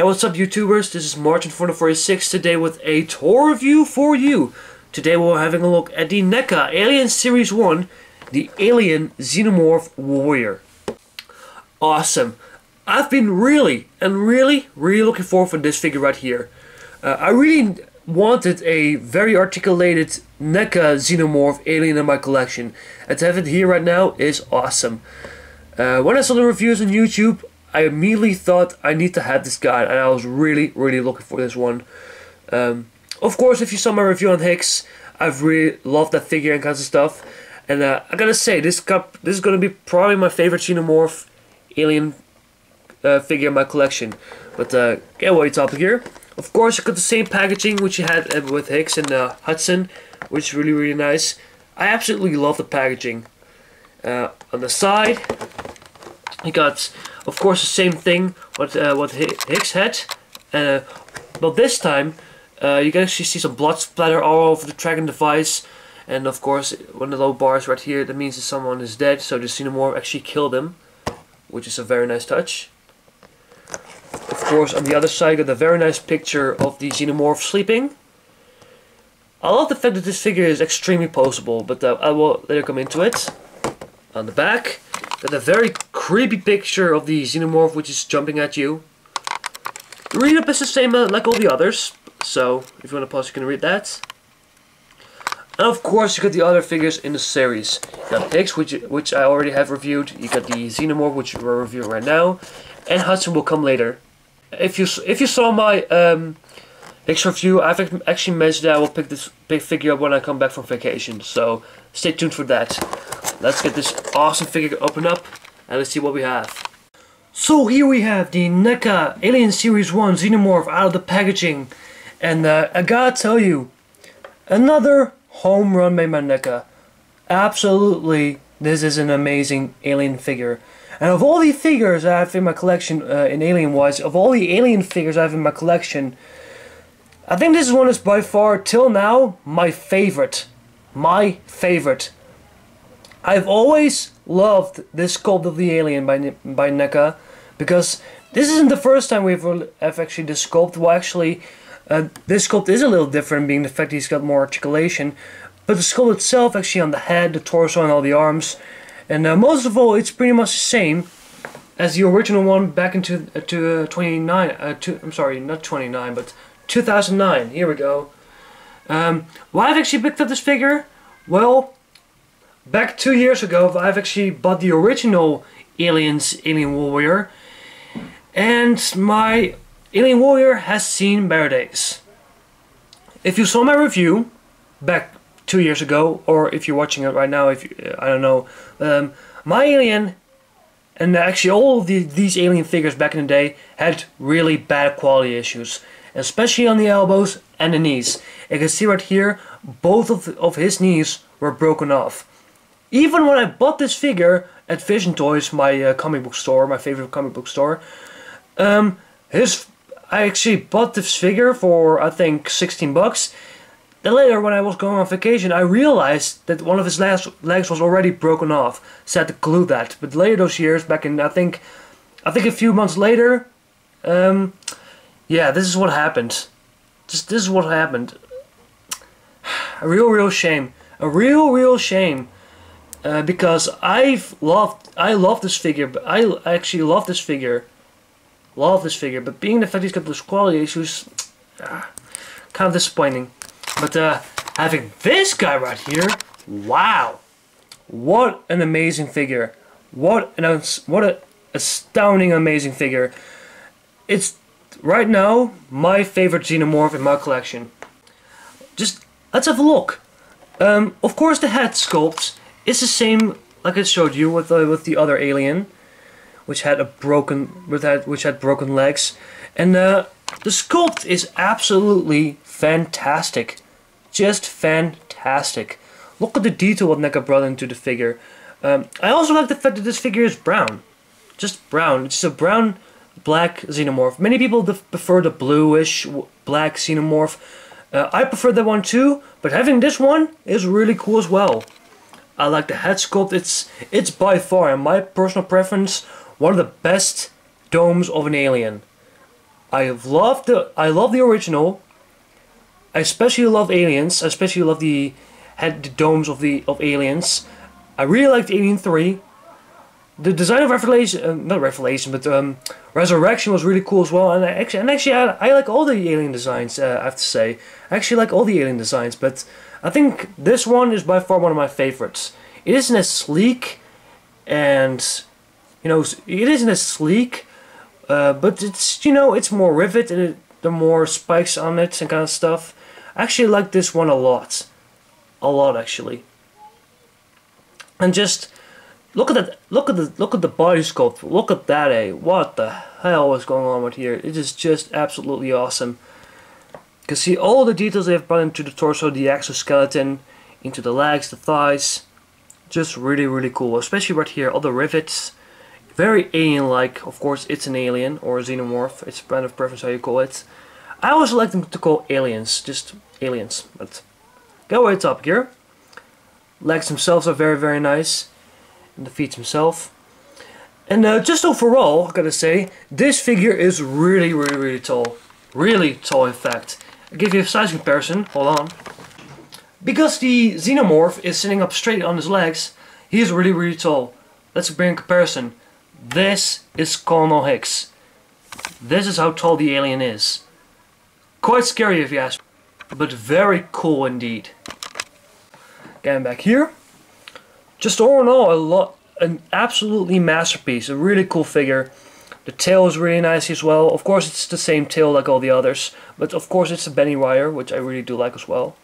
what's up YouTubers, this is Martin4446 today with a tour review for you. Today we're having a look at the Neca Alien Series 1, the Alien Xenomorph Warrior. Awesome. I've been really looking forward for this figure right here. I really wanted a very articulated Neca Xenomorph alien in my collection, and to have it here right now is awesome. When I saw the reviews on YouTube, I immediately thought I need to have this guy, and I was really looking for this one. Of course, if you saw my review on Hicks, I've really loved that figure and kinds of stuff. And I gotta say, this is gonna be probably my favorite Xenomorph alien figure in my collection. But get away topic here. Of course, you got the same packaging which you had with Hicks and Hudson, which is really nice. I absolutely love the packaging. On the side, you got, of course, the same thing what Hicks had, but this time you can actually see some blood splatter all over the tracking device, and of course one of the low bars right here, that means that someone is dead, so the Xenomorph actually killed him, which is a very nice touch. Of course, on the other side, you got a very nice picture of the Xenomorph sleeping. I love the fact that this figure is extremely poseable, but I will later come into it. On the back, got a very creepy picture of the Xenomorph which is jumping at you. The read-up is the same like all the others, so if you want to pause you can read that. And of course you got the other figures in the series. You got Hicks, which I already have reviewed. You got the Xenomorph, which we're reviewing right now, and Hudson will come later. If you saw my Hicks review, I've actually mentioned that I will pick this big figure up when I come back from vacation, so stay tuned for that. Let's get this awesome figure open up and let's see what we have. So here we have the Neca Alien Series 1 Xenomorph out of the packaging, and I gotta tell you, another home run by my Neca. Absolutely, this is an amazing alien figure. And of all the figures I have in my collection, in alien wise, of all the alien figures I have in my collection, I think this one is by far, till now, my favorite. My favorite. I've always loved this sculpt of the alien by Neca, because this isn't the first time I've actually this sculpt. Well, actually, this sculpt is a little different, being the fact he's got more articulation, but the sculpt itself, actually on the head, the torso, and all the arms, and most of all, it's pretty much the same as the original one back in 2009. Here we go. Why I've actually picked up this figure? Well, back 2 years ago, I've actually bought the original Alien Warrior, and my Alien Warrior has seen better days. If you saw my review back 2 years ago, or if you're watching it right now, I don't know, my Alien, and actually all of these Alien figures back in the day, had really bad quality issues, especially on the elbows and the knees. You can see right here, both of his knees were broken off. Even when I bought this figure at Vision Toys, my comic book store, my favorite comic book store, I actually bought this figure for, I think, 16 bucks. Then later, when I was going on vacation, I realized that one of his legs was already broken off, so I had to glue that. But later those years, back in, I think a few months later, yeah, this is what happened. This is what happened. A real shame. A real shame. Because I love this figure, but I actually love this figure. But being the fact he's got those quality issues, kind of disappointing. But having this guy right here, wow, what an amazing figure! What an astounding amazing figure! It's right now my favorite Xenomorph in my collection. Just let's have a look. Of course, the head sculpt is the same like I showed you with the other alien, which had broken legs, and the sculpt is absolutely fantastic, just fantastic. Look at the detail what Neca brought into the figure. I also like the fact that this figure is brown, just brown. It's a brown black Xenomorph. Many people prefer the bluish black Xenomorph. I prefer that one too, but having this one is really cool as well. I like the head sculpt. It's by far, in my personal preference, one of the best domes of an alien. I love the original. I especially love Aliens. I especially love the domes of Aliens. I really liked Alien 3. The design of not Revelation, but Resurrection was really cool as well. And actually, I like all the Alien designs. I have to say, I actually like all the Alien designs, but I think this one is by far one of my favorites. It isn't as sleek, and it isn't as sleek, but it's it's more rivet and there are more spikes on it and kind of stuff. I actually like this one a lot actually. And just look at that! Look at the body sculpt. Look at that! What the hell is going on with here? It is just absolutely awesome. You can see all the details they have brought into the torso, the exoskeleton, into the legs, the thighs. Just really cool. Especially right here, all the rivets. Very alien-like. Of course, it's an alien or a xenomorph. It's a brand of preference how you call it. I always like them to call aliens, just aliens. But go way top here. Legs themselves are very nice. And the feet himself. And just overall, I gotta say, this figure is really tall. Really tall, in fact. I'll give you a size comparison. Hold on. Because the Xenomorph is sitting up straight on his legs, he is really tall. Let's bring a comparison. This is Colonel Hicks. This is how tall the alien is. Quite scary if you ask me, but very cool indeed. Getting back here. Just all in all, an absolutely masterpiece. A really cool figure. The tail is really nice as well. Of course, it's the same tail like all the others, but of course it's a Benny wire, which I really do like as well.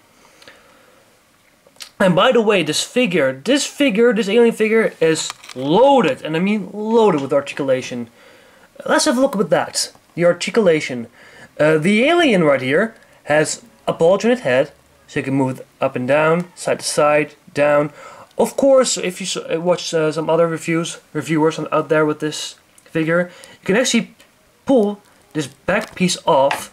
And by the way, this alien figure is loaded, and I mean loaded with articulation. Let's have a look at that. The articulation. The alien right here has a bulge in its head, so you can move it up and down, side to side, down. Of course, if you watch some other reviewers out there with this figure, you can actually pull this back piece off,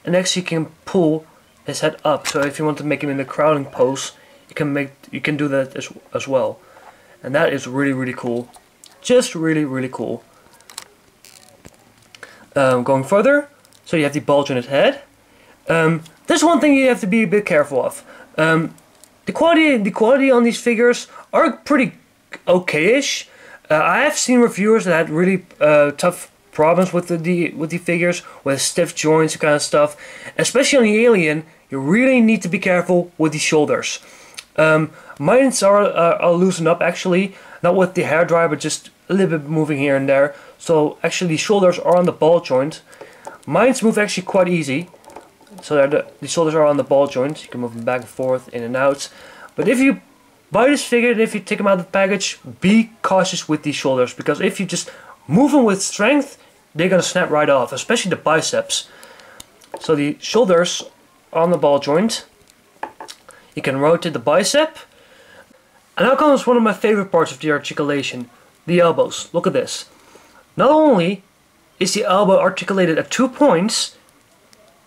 and actually can pull his head up. So if you want to make him in the crouching pose, you can do that as well, and that is really cool. Just really cool. Going further, so you have the bulge on his head. There's one thing you have to be a bit careful of. The quality on these figures are pretty okay-ish. I have seen reviewers that had really tough problems with the figures, with stiff joints and kind of stuff. Especially on the alien, you really need to be careful with the shoulders. Mine are loosened up actually, not with the hairdryer, but just a little bit moving here and there. So actually the shoulders are on the ball joint. Mine's move actually quite easy. So the shoulders are on the ball joint. You can move them back and forth, in and out. But if you buy this figure and if you take them out of the package, be cautious with these shoulders, because if you just move them with strength, they're gonna snap right off, especially the biceps. So the shoulders are on the ball joint. You can rotate the bicep. And now comes one of my favorite parts of the articulation, the elbows. Look at this. Not only is the elbow articulated at 2 points,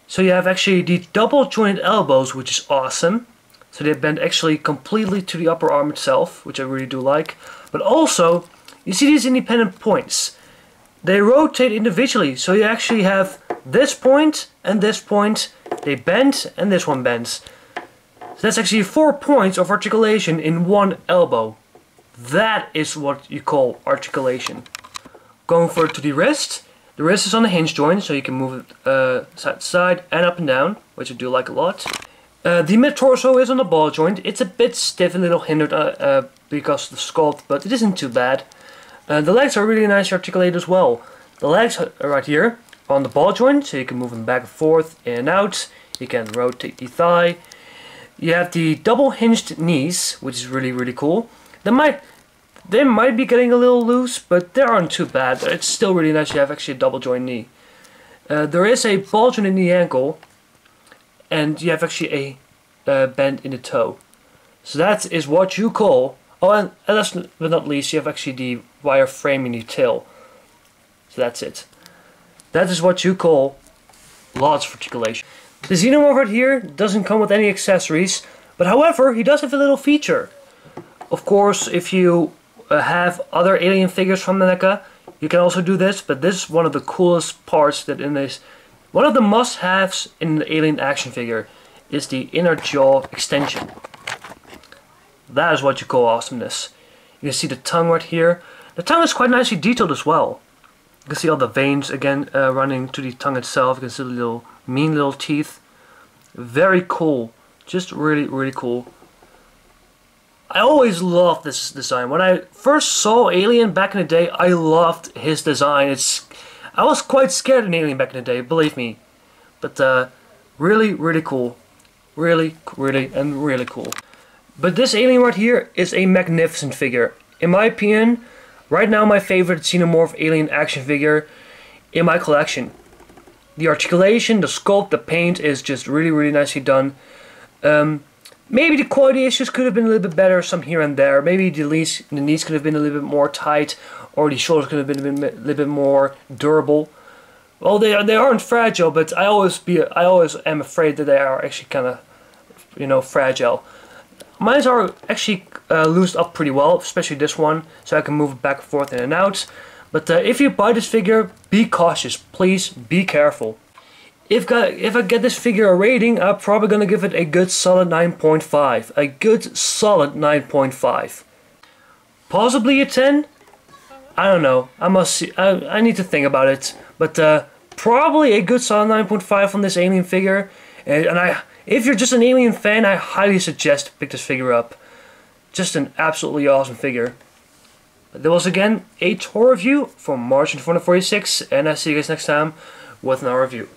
so you have actually the double jointed elbows, which is awesome. So they bend actually completely to the upper arm itself, which I really do like. But also, you see these independent points. They rotate individually, so you actually have this point and this point. They bend and this one bends. So that's actually 4 points of articulation in one elbow. That is what you call articulation. Going further to the wrist. The wrist is on the hinge joint, so you can move it side to side and up and down, which I do like a lot. The mid-torso is on the ball joint. It's a bit stiff, a little hindered because of the sculpt, but it isn't too bad. The legs are really nice articulated as well. The legs are right here on the ball joint, so you can move them back and forth, in and out. You can rotate the thigh. You have the double hinged knees, which is really cool. They might be getting a little loose, but they aren't too bad. It's still really nice. You have actually a double joint knee. There is a bulge in the ankle, and you have actually a bend in the toe. So that is what you call. Oh, and last but not least, you have actually the wire frame in the tail. So that's it. That is what you call lots of articulation. The Xenomorph right here doesn't come with any accessories, but however, he does have a little feature. Of course, if you have other alien figures from Neca, you can also do this, but this is one of the coolest parts that in this One of the must-haves in the Alien action figure is the inner jaw extension. That is what you call awesomeness. You can see the tongue right here. The tongue is quite nicely detailed as well. You can see all the veins again running to the tongue itself. You can see the little mean little teeth. Very cool. Just really, really cool. I always loved this design. When I first saw Alien back in the day, I loved his design. I was quite scared of Alien back in the day, believe me. But really, really cool. Really, and really cool. But this Alien right here is a magnificent figure. In my opinion, right now my favorite Xenomorph Alien action figure in my collection. The articulation, the sculpt, the paint is just really, really nicely done. Maybe the quality issues could have been a little bit better, some here and there. Maybe the knees could have been a little bit more tight, or the shoulders could have been a little bit more durable. Well, they aren't fragile, but I always am afraid that they are actually kind of, you know, fragile. Mine are actually loosed up pretty well, especially this one, so I can move it back and forth in and out. But if you buy this figure, be cautious. Please be careful. If I get this figure a rating, I'm probably gonna give it a good solid 9.5. A good solid 9.5. Possibly a 10? I don't know. I must see. I need to think about it. But probably a good solid 9.5 on this Alien figure. If you're just an Alien fan, I highly suggest to pick this figure up. Just an absolutely awesome figure. That was again a tour review from March 2046, and I'll see you guys next time with another review.